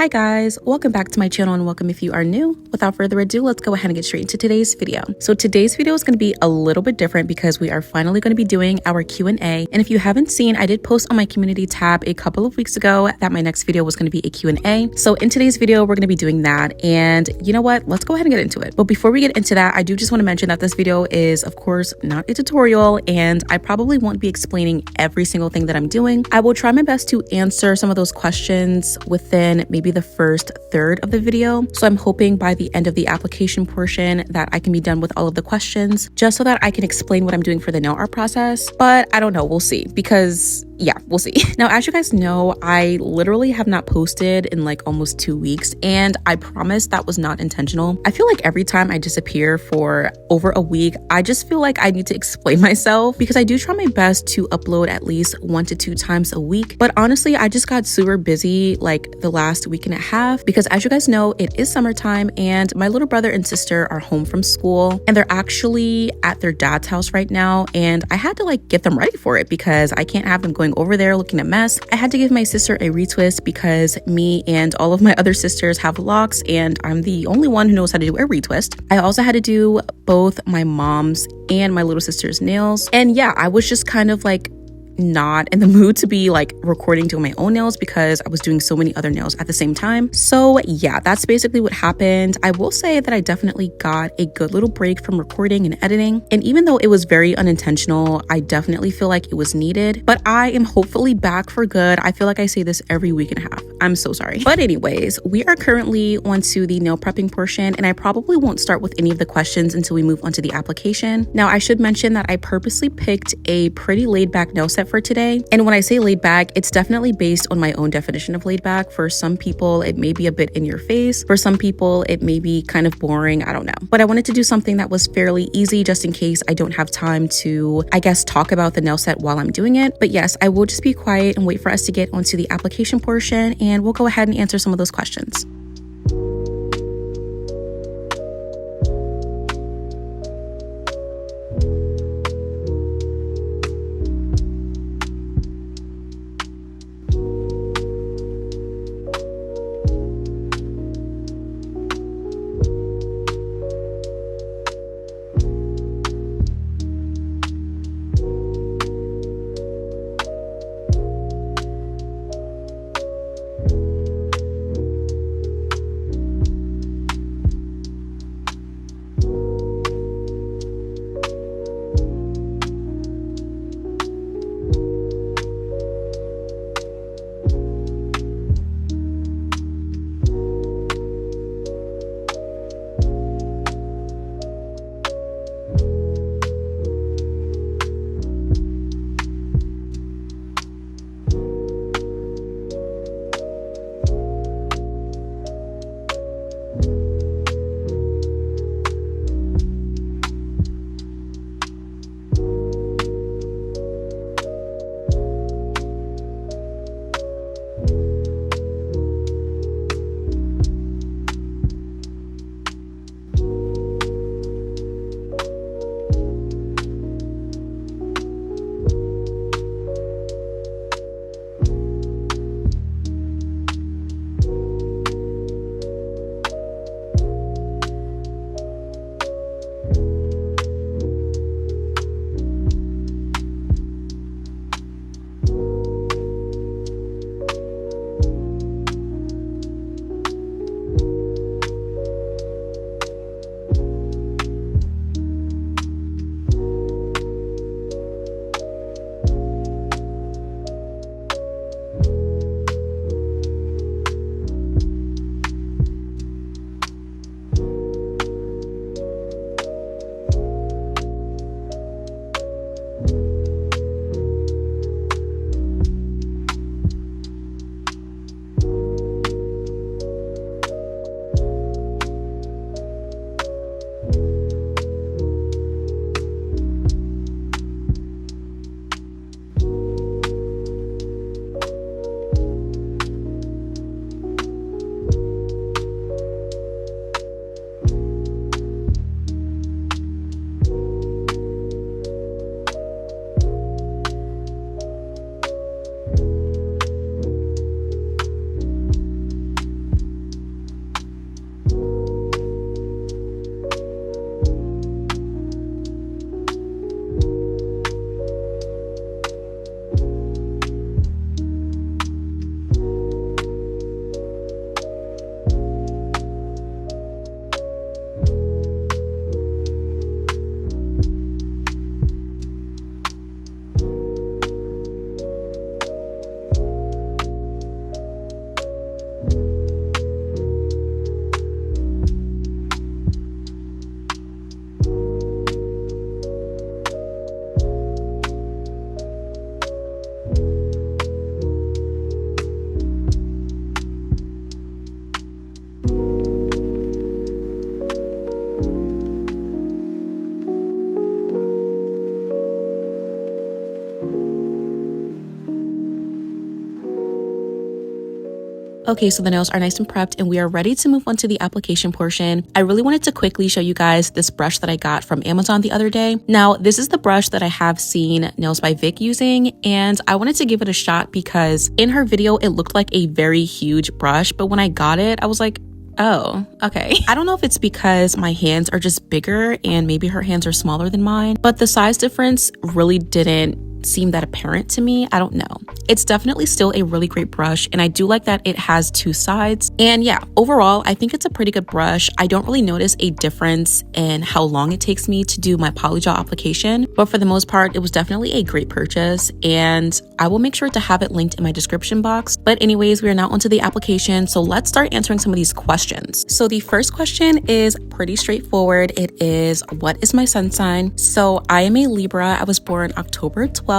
Hi guys, welcome back to my channel and welcome if you are new. Without further ado, let's go ahead and get straight into today's video. So today's video is going to be a little bit different because we are finally going to be doing our Q&A. And if you haven't seen, I did post on my community tab a couple of weeks ago that my next video was going to be a Q&A. So in today's video, we're going to be doing that. And you know what? Let's go ahead and get into it. But before we get into that, I do just want to mention that this video is, of course, not a tutorial, and I probably won't be explaining every single thing that I'm doing. I will try my best to answer some of those questions within maybe the first third of the video. So I'm hoping by the end of the application portion that I can be done with all of the questions just so that I can explain what I'm doing for the nail art process. But I don't know, we'll see, because yeah, we'll see. Now, as you guys know, I literally have not posted in like almost 2 weeks, and I promise that was not intentional. I feel like every time I disappear for over a week, I just feel like I need to explain myself because I do try my best to upload at least 1 to 2 times a week. But honestly, I just got super busy like the last week and a half because, as you guys know, it is summertime and my little brother and sister are home from school and they're actually at their dad's house right now, and I had to like get them ready for it because I can't have them going over there looking a mess. I had to give my sister a retwist because me and all of my other sisters have locks and I'm the only one who knows how to do a retwist. I also had to do both my mom's and my little sister's nails, and yeah, I was just kind of like not in the mood to be like recording doing my own nails because I was doing so many other nails at the same time. So yeah, that's basically what happened. I will say that I definitely got a good little break from recording and editing, and even though it was very unintentional, I definitely feel like it was needed. But I am hopefully back for good. I feel like I say this every week and a half. I'm so sorry. But anyways, we are currently onto the nail prepping portion, and I probably won't start with any of the questions until we move on to the application. Now, I should mention that I purposely picked a pretty laid back nail set for today. And when I say laid back, it's definitely based on my own definition of laid back. For some people, it may be a bit in your face. For some people, it may be kind of boring. I don't know. But I wanted to do something that was fairly easy just in case I don't have time to, I guess, talk about the nail set while I'm doing it. But yes, I will just be quiet and wait for us to get onto the application portion, and we'll go ahead and answer some of those questions. Okay, so the nails are nice and prepped and we are ready to move on to the application portion. I really wanted to quickly show you guys this brush that I got from Amazon the other day. Now, this is the brush that I have seen Nails by Vic using, and I wanted to give it a shot because in her video, it looked like a very huge brush, but when I got it, I was like, oh, okay. I don't know if it's because my hands are just bigger and maybe her hands are smaller than mine, but the size difference really didn't seem that apparent to me. I don't know. It's definitely still a really great brush, and I do like that it has two sides. And yeah, overall, I think it's a pretty good brush. I don't really notice a difference in how long it takes me to do my Polygel application, but for the most part, it was definitely a great purchase, and I will make sure to have it linked in my description box. But anyways, we are now onto the application, so let's start answering some of these questions. So the first question is pretty straightforward. It is, what is my sun sign? So I am a Libra. I was born October 12th.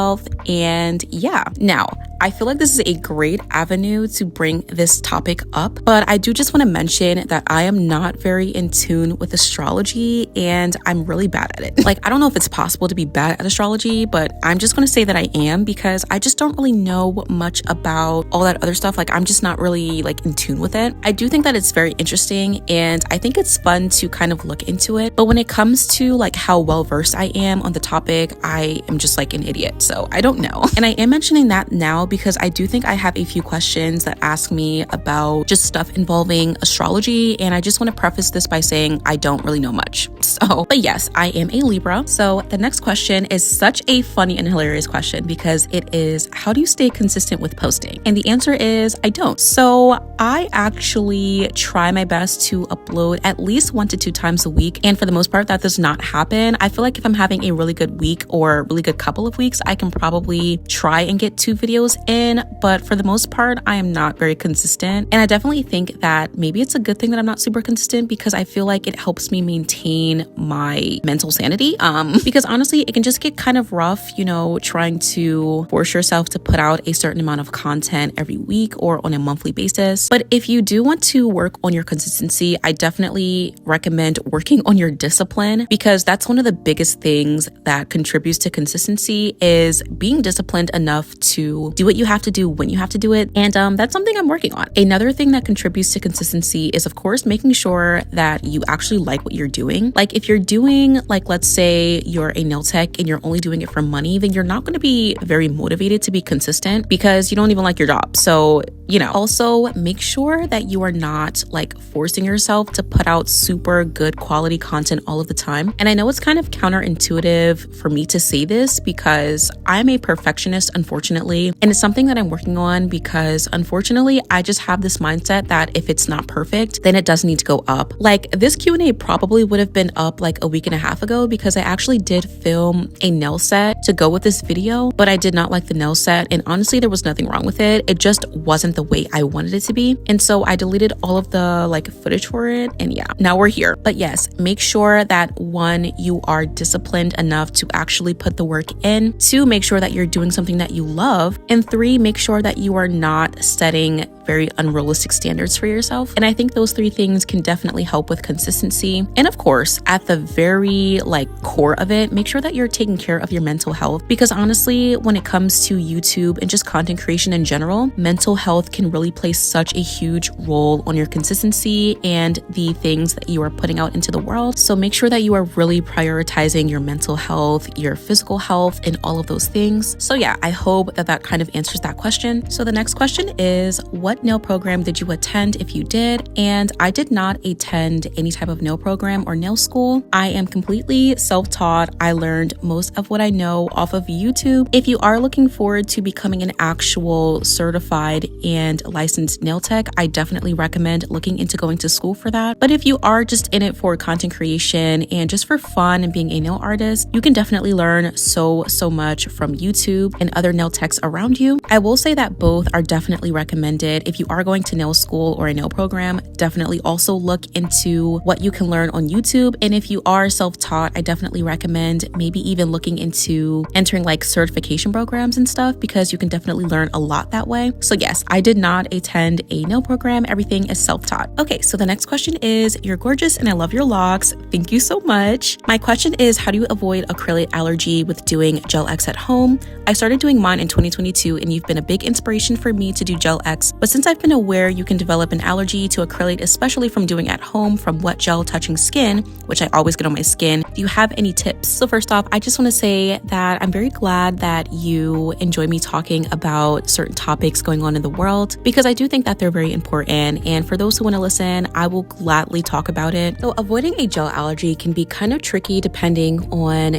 And yeah, now I feel like this is a great avenue to bring this topic up, but I do just want to mention that I am not very in tune with astrology and I'm really bad at it. Like, I don't know if it's possible to be bad at astrology, but I'm just going to say that I am because I just don't really know much about all that other stuff. Like, I'm just not really like in tune with it. I do think that it's very interesting and I think it's fun to kind of look into it. But when it comes to like how well versed I am on the topic, I am just like an idiot. So I don't know. And I am mentioning that now because I do think I have a few questions that ask me about just stuff involving astrology. And I just want to preface this by saying I don't really know much. So, but yes, I am a Libra. So the next question is such a funny and hilarious question because it is, how do you stay consistent with posting? And the answer is I don't. So I actually try my best to upload at least 1 to 2 times a week. And for the most part, that does not happen. I feel like if I'm having a really good week or a really good couple of weeks, I can probably try and get 2 videos in, but for the most part, I am not very consistent. And I definitely think that maybe it's a good thing that I'm not super consistent because I feel like it helps me maintain my mental sanity. Because honestly, it can just get kind of rough, you know, trying to force yourself to put out a certain amount of content every week or on a monthly basis. But if you do want to work on your consistency, I definitely recommend working on your discipline because that's one of the biggest things that contributes to consistency is being disciplined enough to do what you have to do when you have to do it. And that's something I'm working on. Another thing that contributes to consistency is, of course, making sure that you actually like what you're doing. Like if you're doing, like, let's say you're a nail tech and you're only doing it for money, then you're not going to be very motivated to be consistent because you don't even like your job. So, you know, also make sure that you are not like forcing yourself to put out super good quality content all of the time. And I know it's kind of counterintuitive for me to say this because I'm a perfectionist, unfortunately, and it's something that I'm working on because unfortunately, I just have this mindset that if it's not perfect, then it does need to go up. Like this Q&A probably would have been up like a week and a half ago because I actually did film a nail set to go with this video, but I did not like the nail set. And honestly, there was nothing wrong with it. It just wasn't the way I wanted it to be. And so I deleted all of the like footage for it. And yeah, now we're here. But yes, make sure that 1, you are disciplined enough to actually put the work in. 2, make sure that you're doing something that you love. And 3, make sure that you are not setting very unrealistic standards for yourself. And I think those 3 things can definitely help with consistency. And of course, at the very like core of it, make sure that you're taking care of your mental health because honestly, when it comes to YouTube and just content creation in general, mental health can really play such a huge role on your consistency and the things that you are putting out into the world. So make sure that you are really prioritizing your mental health, your physical health, and all of those things. So yeah, I hope that kind of answers that question. So the next question is, what nail program did you attend if you did? And I did not attend any type of nail program or nail school. I am completely self-taught. I learned most of what I know off of YouTube. If you are looking forward to becoming an actual certified and licensed nail tech, I definitely recommend looking into going to school for that. But if you are just in it for content creation and just for fun and being a nail artist, you can definitely learn so much from YouTube and other nail techs around you. I will say that both are definitely recommended. If you are going to nail school or a nail program, definitely also look into what you can learn on YouTube. And if you are self-taught, I definitely recommend maybe even looking into entering like certification programs and stuff because you can definitely learn a lot that way. So yes, I did not attend a nail program. Everything is self-taught. Okay, so the next question is, you're gorgeous and I love your locks. Thank you so much. My question is, how do you avoid acrylic allergy with doing Gel X at home? I started doing mine in 2022 and you've been a big inspiration for me to do Gel X, but since I've been aware you can develop an allergy to acrylic, especially from doing at home from wet gel touching skin, which I always get on my skin, do you have any tips? So first off, I just want to say that I'm very glad that you enjoy me talking about certain topics going on in the world, because I do think that they're very important. And for those who want to listen, I will gladly talk about it. So avoiding a gel allergy can be kind of tricky depending on,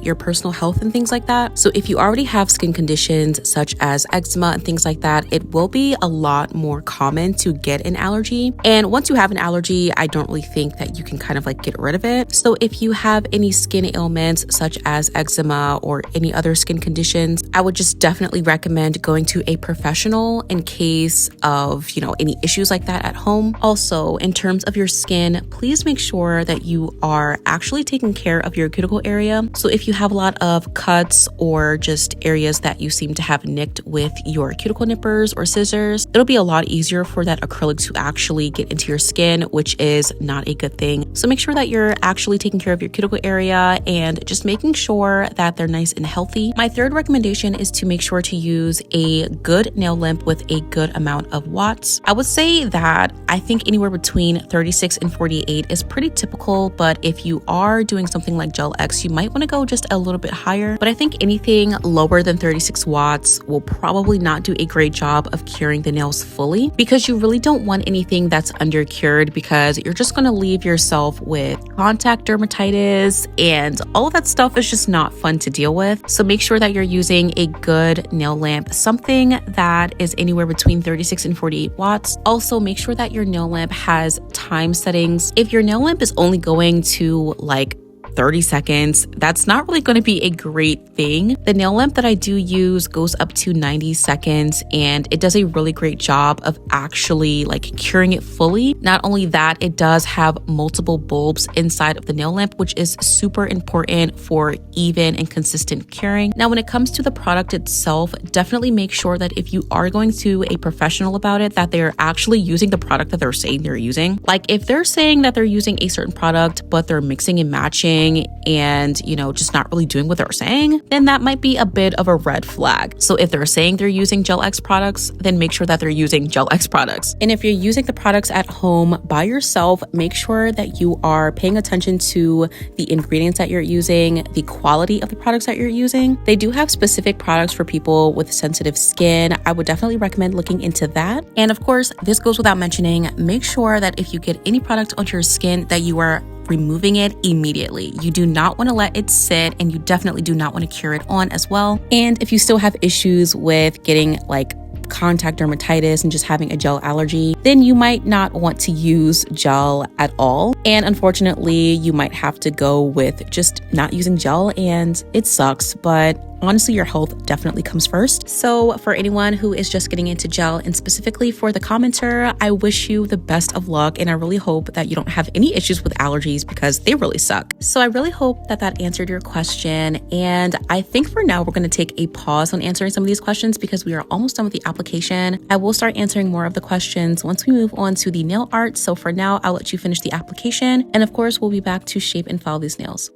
your personal health and things like that. So if you already have skin conditions such as eczema and things like that, it will be a lot more common to get an allergy. And once you have an allergy, I don't really think that you can kind of like get rid of it. So if you have any skin ailments such as eczema or any other skin conditions, I would just definitely recommend going to a professional in case of, any issues like that at home. Also, in terms of your skin, please make sure that you are actually taking care of your cuticle area. So if you have a lot of cuts or just areas that you seem to have nicked with your cuticle nippers or scissors, it'll be a lot easier for that acrylic to actually get into your skin, which is not a good thing. So make sure that you're actually taking care of your cuticle area and just making sure that they're nice and healthy. My third recommendation is to make sure to use a good nail lamp with a good amount of watts. I would say that I think anywhere between 36 and 48 is pretty typical, but if you are doing something like Gel X, you might want to go just a little bit higher. But I think anything lower than 36 watts will probably not do a great job of curing the nails fully, because you really don't want anything that's under-cured, because you're just going to leave yourself with contact dermatitis, and all of that stuff is just not fun to deal with. So make sure that you're using a good nail lamp, something that is anywhere between 36 and 48 watts. Also, make sure that your nail lamp has time settings. If your nail lamp is only going to like 30 seconds, that's not really going to be a great thing. The nail lamp that I do use goes up to 90 seconds, and it does a really great job of actually like curing it fully. Not only that, it does have multiple bulbs inside of the nail lamp, which is super important for even and consistent curing. Now, when it comes to the product itself, definitely make sure that if you are going to a professional about it, that they're actually using the product that they're saying they're using. Like if they're saying that they're using a certain product, but they're mixing and matching and just not really doing what they're saying, then that might be a bit of a red flag. So if they're saying they're using Gel X products, then make sure that they're using Gel X products. And if you're using the products at home by yourself, make sure that you are paying attention to the ingredients that you're using, the quality of the products that you're using. They do have specific products for people with sensitive skin. I would definitely recommend looking into that. And of course, this goes without mentioning, make sure that if you get any product onto your skin, that you are removing it immediately. You do not want to let it sit, and you definitely do not want to cure it on as well. And if you still have issues with getting like contact dermatitis and just having a gel allergy, then you might not want to use gel at all. And unfortunately, you might have to go with just not using gel, and it sucks, but honestly, your health definitely comes first. So for anyone who is just getting into gel, and specifically for the commenter, I wish you the best of luck, and I really hope that you don't have any issues with allergies, because they really suck. So I really hope that that answered your question. And I think for now, we're going to take a pause on answering some of these questions because we are almost done with the application. I will start answering more of the questions once we move on to the nail art. So for now, I'll let you finish the application. And of course, we'll be back to shape and file these nails.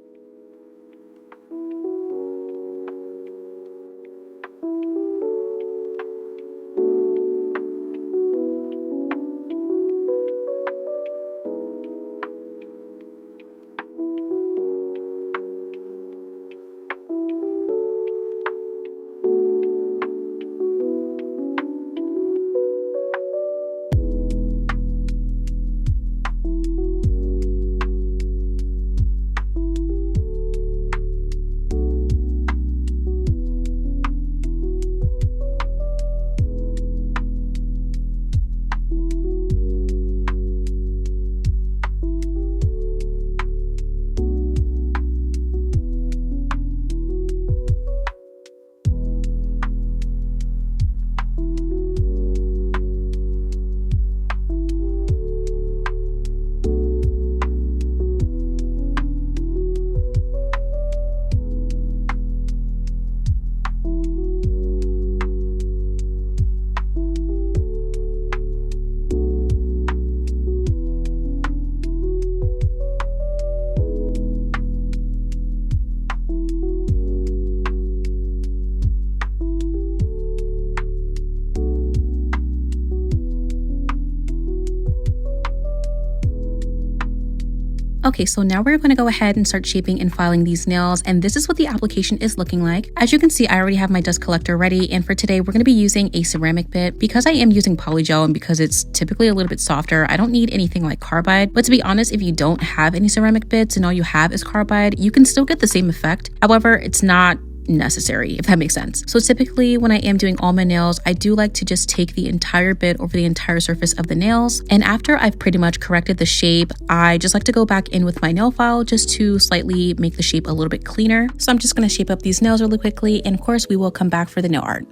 Okay, so now we're going to go ahead and start shaping and filing these nails, and this is what the application is looking like. As you can see, I already have my dust collector ready, and for today, we're going to be using a ceramic bit. Because I am using polygel and because it's typically a little bit softer, I don't need anything like carbide. But to be honest, if you don't have any ceramic bits and all you have is carbide, you can still get the same effect. However, it's not necessary, if that makes sense. So typically when I am doing all my nails, I do like to just take the entire bit over the entire surface of the nails. And after I've pretty much corrected the shape, I just like to go back in with my nail file just to slightly make the shape a little bit cleaner. So I'm just going to shape up these nails really quickly. And of course, we will come back for the nail art.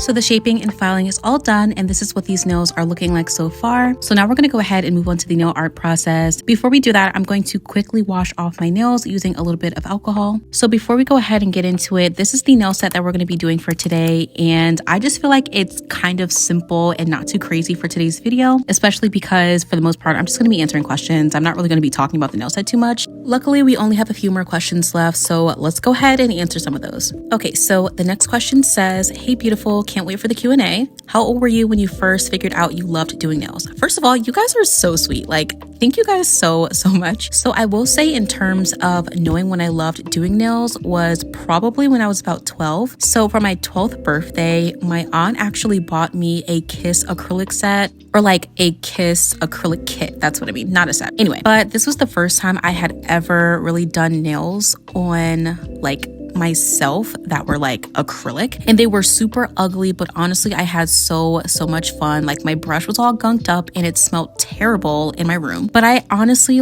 So the shaping and filing is all done, and this is what these nails are looking like so far. So now we're going to go ahead and move on to the nail art process. Before we do that, I'm going to quickly wash off my nails using a little bit of alcohol. So before we go ahead and get into it, this is the nail set that we're going to be doing for today, and I just feel like it's kind of simple and not too crazy for today's video, especially because for the most part, I'm just going to be answering questions. I'm not really going to be talking about the nail set too much. Luckily, we only have a few more questions left, so let's go ahead and answer some of those. Okay, so the next question says, "Hey beautiful, can't wait for the Q&A. How old were you when you first figured out you loved doing nails?" First of all, you guys are so sweet. Like, Thank you guys so much. So I will say in terms of knowing when I loved doing nails was probably when I was about 12. So for my 12th birthday, my aunt actually bought me a Kiss acrylic set, or like a Kiss acrylic kit. That's what I mean, not a set. Anyway, but this was the first time I had ever really done nails on like myself that were like acrylic, and they were super ugly, but honestly I had so much fun. Like my brush was all gunked up and it smelled terrible in my room, but I honestly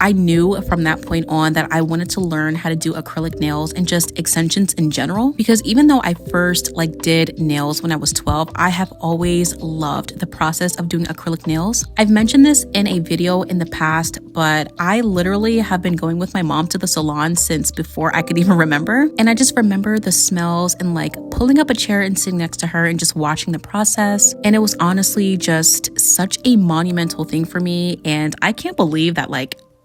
I knew from that point on that I wanted to learn how to do acrylic nails and just extensions in general, because even though I first did nails when I was 12, I have always loved the process of doing acrylic nails. I've mentioned this in a video in the past, but I literally have been going with my mom to the salon since before I could even remember. And I just remember the smells and pulling up a chair and sitting next to her and just watching the process. And it was honestly just such a monumental thing for me. And I can't believe that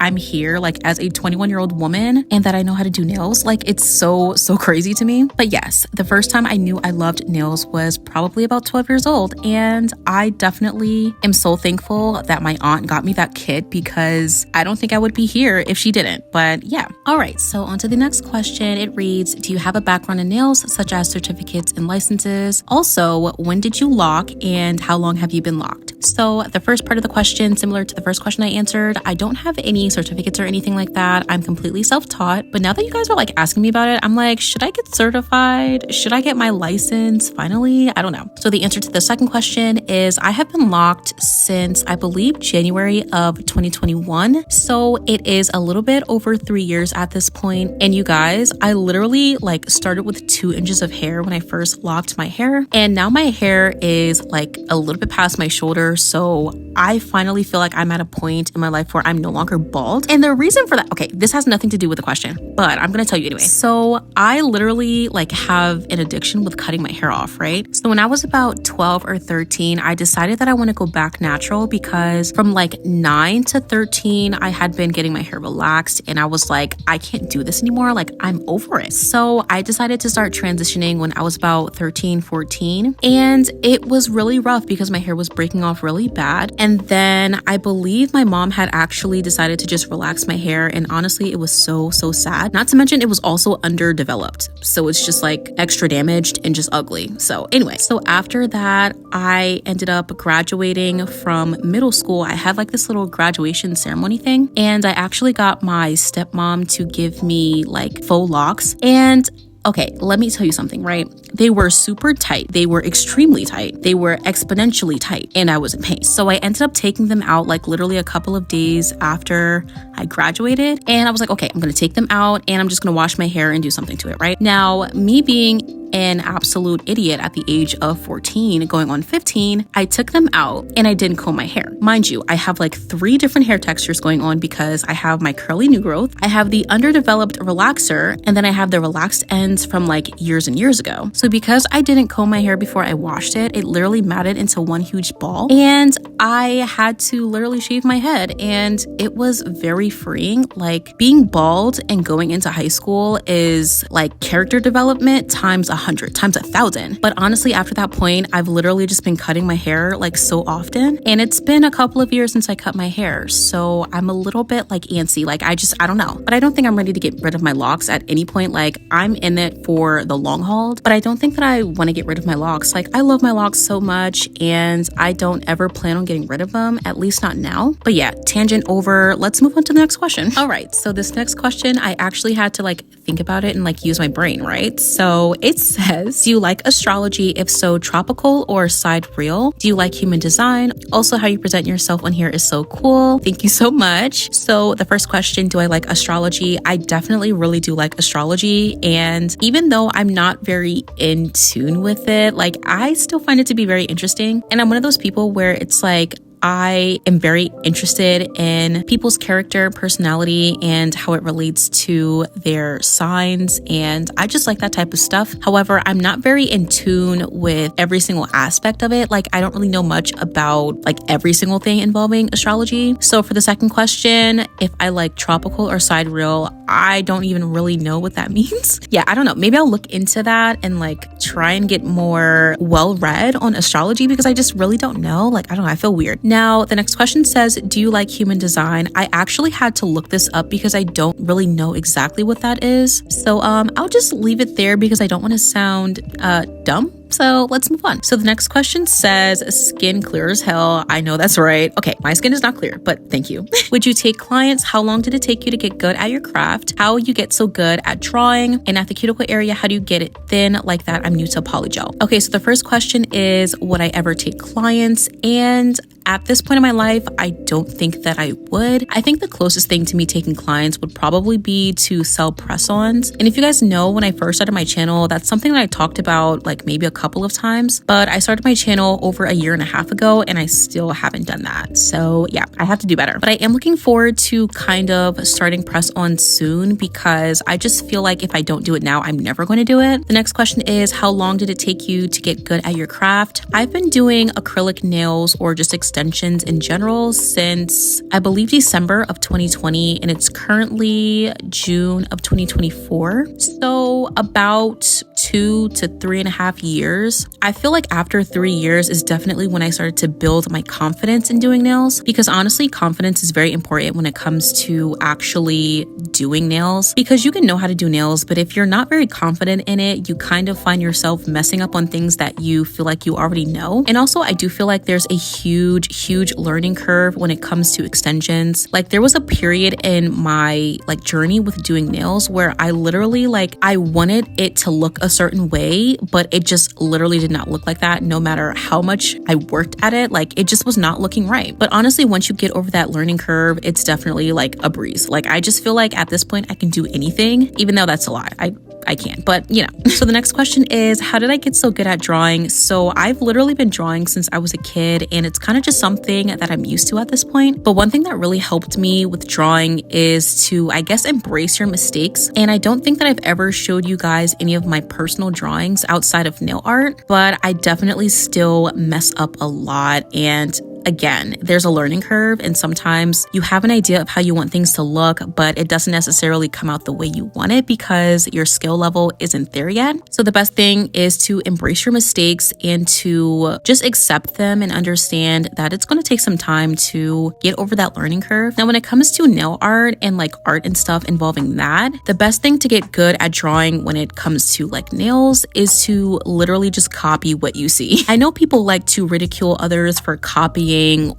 I'm here as a 21-year-old woman and that I know how to do nails. It's so crazy to me. But yes, the first time I knew I loved nails was probably about 12 years old. And I definitely am so thankful that my aunt got me that kit, because I don't think I would be here if she didn't. But yeah. All right, so on to the next question. It reads, do you have a background in nails, such as certificates and licenses? Also, when did you lock and how long have you been locked? So the first part of the question, similar to the first question I answered, I don't have any certificates or anything like that. I'm completely self-taught. But now that you guys are asking me about it, I'm should I get certified? Should I get my license finally? I don't know. So the answer to the second question is I have been locked since I believe January of 2021. So it is a little bit over 3 years at this point. And you guys, I literally started with 2 inches of hair when I first locked my hair. And now my hair is a little bit past my shoulder. So I finally feel like I'm at a point in my life where I'm no longer bald. And the reason for that, okay, this has nothing to do with the question, but I'm going to tell you anyway. So I literally have an addiction with cutting my hair off, right? So when I was about 12 or 13, I decided that I want to go back natural, because from 9 to 13, I had been getting my hair relaxed and I was I can't do this anymore. I'm over it. So I decided to start transitioning when I was about 13, 14. And it was really rough because my hair was breaking off really bad. And then I believe my mom had actually decided to just relax my hair, and honestly it was so sad. Not to mention it was also underdeveloped, so it's just extra damaged and just ugly. So anyway, so after that I ended up graduating from middle school. I had this little graduation ceremony thing, and I actually got my stepmom to give me faux locks. And okay, let me tell you something, right? They were super tight. They were extremely tight. They were exponentially tight, and I was in pain. So I ended up taking them out literally a couple of days after I graduated. And I was okay, I'm going to take them out and I'm just going to wash my hair and do something to it, right? Now, me being an absolute idiot at the age of 14 going on 15, I took them out and I didn't comb my hair. Mind you, I have 3 different hair textures going on, because I have my curly new growth, I have the underdeveloped relaxer, and then I have the relaxed ends from years and years ago. So because I didn't comb my hair before I washed it, it literally matted into one huge ball, and I had to literally shave my head, and it was very freeing. Being bald and going into high school is character development times 100, times 1,000. But honestly, after that point, I've literally just been cutting my hair so often. And it's been a couple of years since I cut my hair. So I'm a little bit antsy. I don't know. But I don't think I'm ready to get rid of my locks at any point. I'm in it for the long haul, but I don't think that I want to get rid of my locks. I love my locks so much, and I don't ever plan on getting rid of them, at least not now. But yeah, tangent over. Let's move on to the next question. All right. So this next question, I actually had to think about it and use my brain, right? So it says, do you like astrology? If so, tropical or sidereal? Do you like human design? Also, how you present yourself on here is so cool. Thank you so much. So the first question, do I like astrology? I definitely really do like astrology. And even though I'm not very in tune with it, I still find it to be very interesting. And I'm one of those people where it's I am very interested in people's character, personality, and how it relates to their signs. And I just like that type of stuff. However, I'm not very in tune with every single aspect of it. I don't really know much about every single thing involving astrology. So for the second question, if I like tropical or sidereal, I don't even really know what that means. Yeah, I don't know. Maybe I'll look into that and like try and get more well-read on astrology because I just really don't know. Like, I don't know, I feel weird. Now, the next question says, do you like human design? I actually had to look this up because I don't really know exactly what that is. So I'll just leave it there because I don't want to sound dumb. So let's move on. So the next question says, skin clear as hell. I know that's right. Okay, my skin is not clear, but thank you. Would you take clients? How long did it take you to get good at your craft? How you get so good at drawing? And at the cuticle area, how do you get it thin like that? I'm new to polygel. Okay, so the first question is, would I ever take clients? And at this point in my life, I don't think that I would. I think the closest thing to me taking clients would probably be to sell press-ons. And if you guys know, when I first started my channel, that's something that I talked about like maybe a couple of times, but I started my channel over a year and a half ago and I still haven't done that. So yeah, I have to do better. But I am looking forward to kind of starting press-on soon because I just feel like if I don't do it now, I'm never going to do it. The next question is, how long did it take you to get good at your craft? I've been doing acrylic nails or just extensions in general since I believe December of 2020 and it's currently June of 2024. So about 2 to 3.5 years. I feel like after 3 years is definitely when I started to build my confidence in doing nails because honestly, confidence is very important when it comes to actually doing nails because you can know how to do nails, but if you're not very confident in it, you kind of find yourself messing up on things that you feel like you already know. And also, I do feel like there's a huge learning curve when it comes to extensions. Like there was a period in my like journey with doing nails where I literally like I wanted it to look a certain way, but it just literally did not look like that no matter how much I worked at it. Like it just was not looking right. But honestly, once you get over that learning curve, it's definitely like a breeze. Like I just feel like at this point I can do anything, even though that's a lie. I can't, but you know. So the next question is, how did I get so good at drawing? So I've literally been drawing since I was a kid and it's kind of just something that I'm used to at this point. But one thing that really helped me with drawing is to, I guess, embrace your mistakes. And I don't think that I've ever showed you guys any of my personal drawings outside of nail art, but I definitely still mess up a lot. And again, there's a learning curve and sometimes you have an idea of how you want things to look, but it doesn't necessarily come out the way you want it because your skill level isn't there yet. So the best thing is to embrace your mistakes and to just accept them and understand that it's going to take some time to get over that learning curve. Now, when it comes to nail art and like art and stuff involving that, the best thing to get good at drawing when it comes to like nails is to literally just copy what you see. I know people like to ridicule others for copying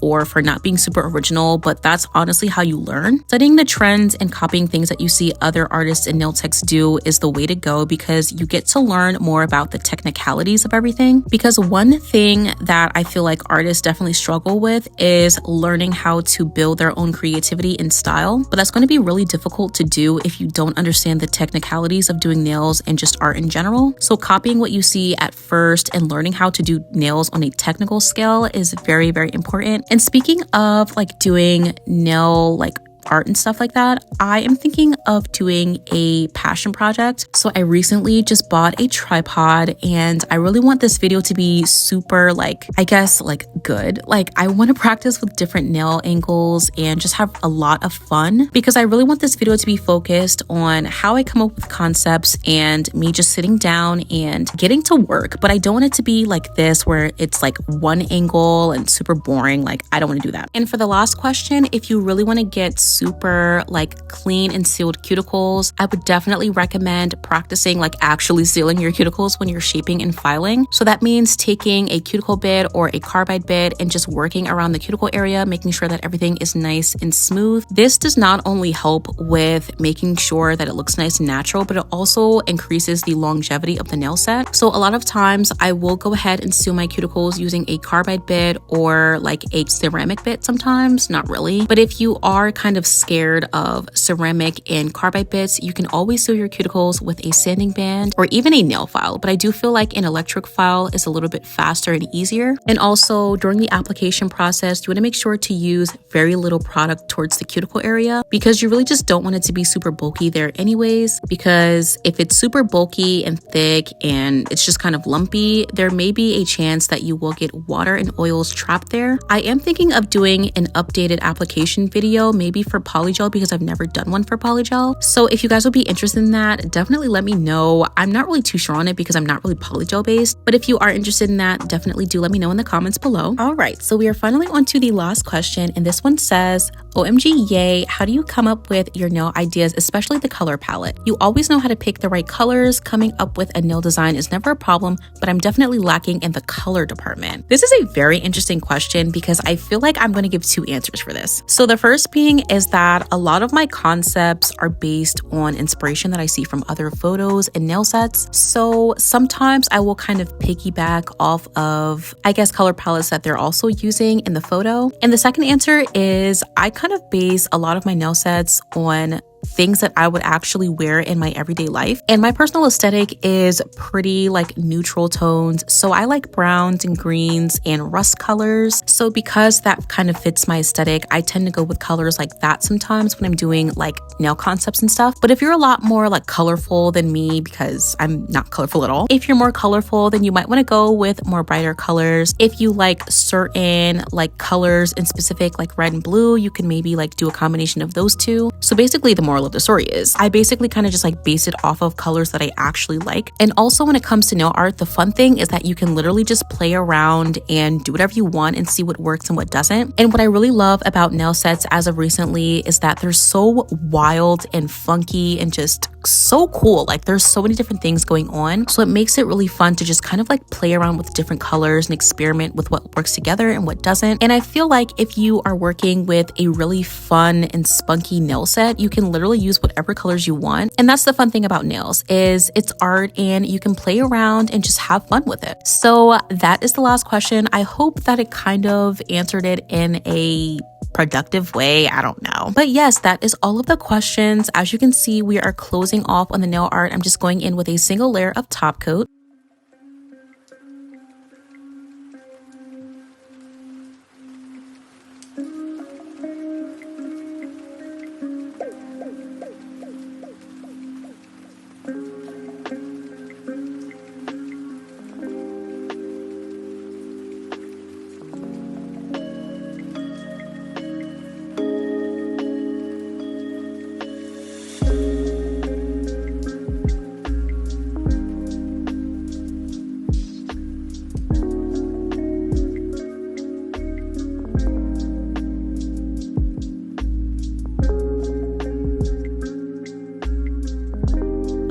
or for not being super original, but that's honestly how you learn. Studying the trends and copying things that you see other artists and nail techs do is the way to go because you get to learn more about the technicalities of everything. Because one thing that I feel like artists definitely struggle with is learning how to build their own creativity and style, but that's going to be really difficult to do if you don't understand the technicalities of doing nails and just art in general. So copying what you see at first and learning how to do nails on a technical scale is very important. And speaking of like doing nail like art and stuff like that, I am thinking of doing a passion project. So I recently just bought a tripod and I really want this video to be super like, I guess like good. Like I want to practice with different nail angles and just have a lot of fun because I really want this video to be focused on how I come up with concepts and me just sitting down and getting to work. But I don't want it to be like this where it's like one angle and super boring. Like I don't want to do that. And for the last question, if you really want to get super like clean and sealed cuticles, I would definitely recommend practicing like actually sealing your cuticles when you're shaping and filing. So that means taking a cuticle bit or a carbide bit and just working around the cuticle area, making sure that everything is nice and smooth. This does not only help with making sure that it looks nice and natural, but it also increases the longevity of the nail set. So a lot of times I will go ahead and seal my cuticles using a carbide bit or like a ceramic bit sometimes, not really. But if you are kind of scared of ceramic and carbide bits, you can always seal your cuticles with a sanding band or even a nail file. But I do feel like an electric file is a little bit faster and easier. And also during the application process, you want to make sure to use very little product towards the cuticle area because you really just don't want it to be super bulky there anyways. Because if it's super bulky and thick and it's just kind of lumpy, there may be a chance that you will get water and oils trapped there. I am thinking of doing an updated application video maybe for polygel because I've never done one for polygel. So if you guys would be interested in that, definitely let me know. I'm not really too sure on it because I'm not really polygel based, but if you are interested in that, definitely do let me know in the comments below. All right, so we are finally on to the last question, and this one says, OMG yay, how do you come up with your nail ideas, especially the color palette? You always know how to pick the right colors. Coming up with a nail design is never a problem, but I'm definitely lacking in the color department. This is a very interesting question because I feel like I'm going to give two answers for this. So the first being is that a lot of my concepts are based on inspiration that I see from other photos and nail sets. So sometimes I will kind of piggyback off of, I guess, color palettes that they're also using in the photo. And the second answer is I kind of base a lot of my nail sets on things that I would actually wear in my everyday life. And my personal aesthetic is pretty like neutral tones. So I like browns and greens and rust colors. So because that kind of fits my aesthetic, I tend to go with colors like that sometimes when I'm doing like nail concepts and stuff. But if you're a lot more like colorful than me, because I'm not colorful at all, if you're more colorful, then you might want to go with more brighter colors. If you like certain like colors in specific, like red and blue, you can maybe like do a combination of those two. So basically the moral of the story is I basically kind of just like base it off of colors that I actually like. And also when it comes to nail art, the fun thing is that you can literally just play around and do whatever you want and see what works and what doesn't. And what I really love about nail sets as of recently is that they're so wild and funky and just so cool. Like there's so many different things going on. So it makes it really fun to just kind of like play around with different colors and experiment with what works together and what doesn't. And I feel like if you are working with a really fun and spunky nail set, you can literally use whatever colors you want. And that's the fun thing about nails is it's art and you can play around and just have fun with it. So that is the last question. I hope that it kind of answered it in a productive way. I don't know. But yes, that is all of the questions. As you can see, we are closing off on the nail art. I'm just going in with a single layer of top coat.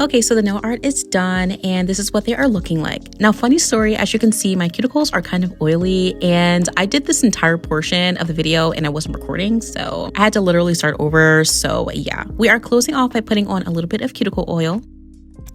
Okay, so the nail art is done and this is what they are looking like. Now, funny story, as you can see, my cuticles are kind of oily and I did this entire portion of the video and I wasn't recording, so I had to literally start over. So yeah, we are closing off by putting on a little bit of cuticle oil.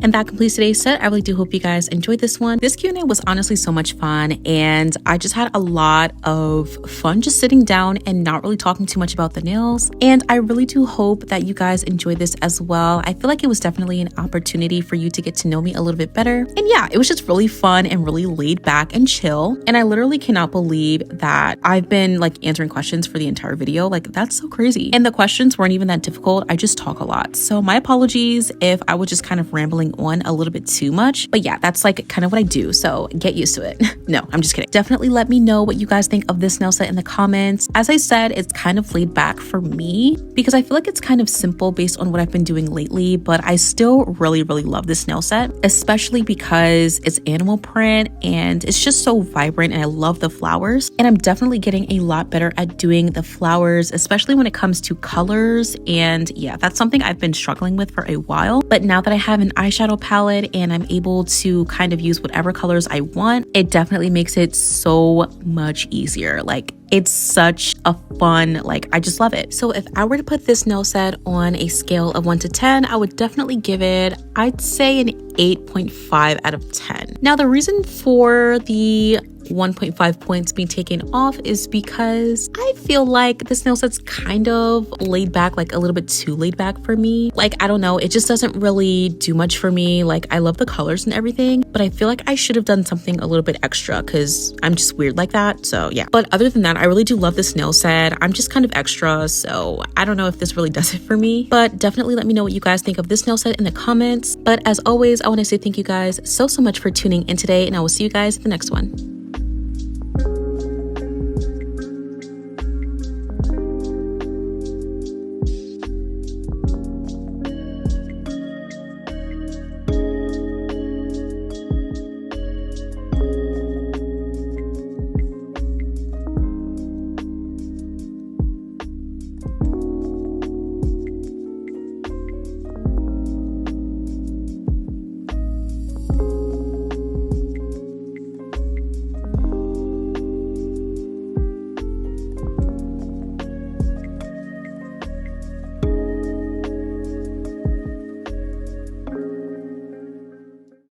And that completes today's set. I really do hope you guys enjoyed this one. This Q&A was honestly so much fun and I just had a lot of fun just sitting down and not really talking too much about the nails. And I really do hope that you guys enjoyed this as well. I feel like it was definitely an opportunity for you to get to know me a little bit better. And yeah, it was just really fun and really laid back and chill. And I literally cannot believe that I've been like answering questions for the entire video. Like that's so crazy. And the questions weren't even that difficult. I just talk a lot. So my apologies if I was just kind of rambling on a little bit too much, but yeah, that's like kind of what I do, so get used to it. No, I'm just kidding. Definitely let me know what you guys think of this nail set in the comments. As I said, it's kind of laid back for me because I feel like it's kind of simple based on what I've been doing lately, but I still really love this nail set, especially because it's animal print and it's just so vibrant and I love the flowers. And I'm definitely getting a lot better at doing the flowers, especially when it comes to colors. And yeah, that's something I've been struggling with for a while, but now that I have an eyeshadow palette and I'm able to kind of use whatever colors I want, it definitely makes it so much easier. Like it's such a fun, like I just love it. So if I were to put this nail set on a scale of 1 to 10, I would definitely give it, I'd say an 8.5 out of 10. Now the reason for the 1.5 points being taken off is because I feel like this nail set's kind of laid back, like a little bit too laid back for me. Like, I don't know, it just doesn't really do much for me. Like, I love the colors and everything, but I feel like I should have done something a little bit extra because I'm just weird like that. So yeah, but other than that, I really do love this nail set. I'm just kind of extra, so I don't know if this really does it for me, but definitely let me know what you guys think of this nail set in the comments. But as always, I want to say thank you guys so much for tuning in today, and I will see you guys in the next one.